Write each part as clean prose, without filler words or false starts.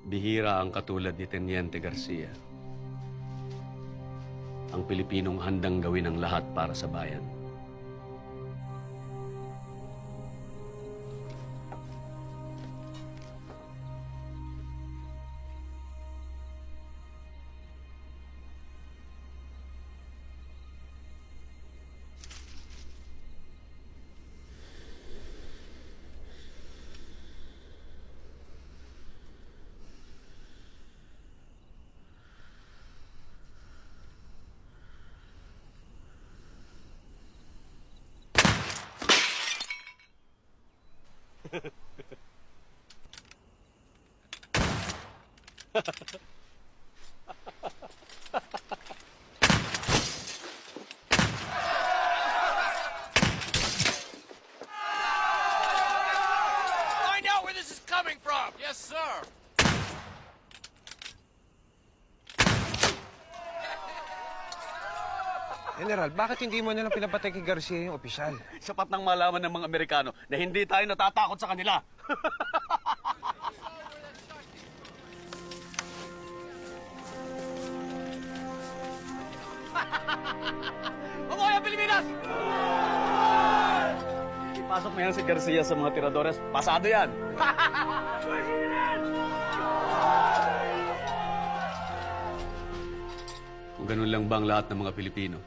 Bihira ang katulad ni Teniente Garcia. Ang Pilipinong handang gawin ang lahat para sa bayan. Find out where this is coming from! Yes, sir! General, bakit hindi mo nalang pinapatay kay Garcia yung opisyal? Sapat nang malaman ng mga Amerikano na hindi tayo natatakot sa kanila. Mabuhay ang Pilipinas! Ipasok mo yan si Garcia sa mga tiradores. Pasado yan! Kung ganun lang ba ang lahat ng mga Pilipino?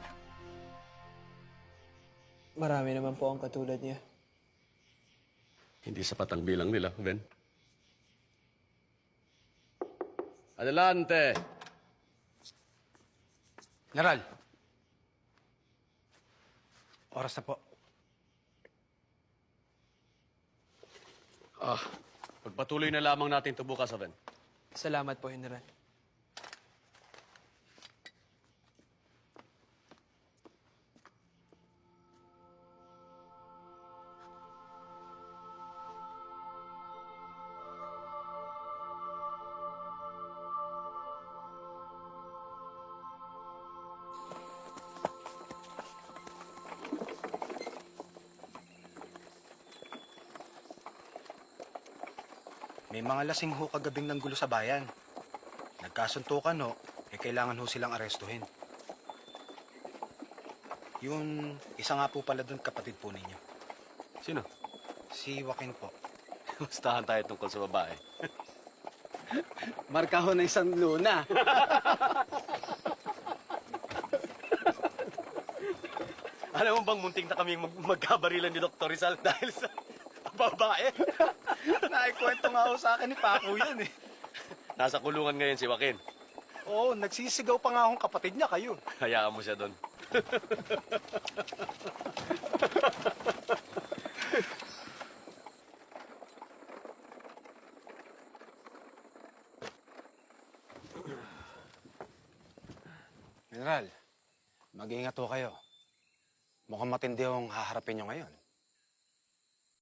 Marami naman po ang katulad niya. Hindi sapat ang bilang nila, Ben. Adelante! General, oras na po. Pagpatuloy na lamang natin ito bukas, Ben. Salamat po, General. May mga lasing ho kagabing ng gulo sa bayan. Nagkasuntukan ho, kailangan ho silang arestuhin. Yung isa nga po pala doon, kapatid po ninyo. Sino? Si Joaquin po. Gustahan tayo tungkol sa babae. Marka ho na isang luna. Alam mo bang munting na kaming magkabarilan ni Dr. Rizal dahil sa babae? Naikwento nga ho sa akin ni Paco yan eh. Nasa kulungan ngayon si Joaquin. Oo, nagsisigaw pa nga akong kapatid niya kayo. Hayaan mo siya doon. General, mag-iingat ho kayo. Mukhang matindi yung haharapin nyo ngayon.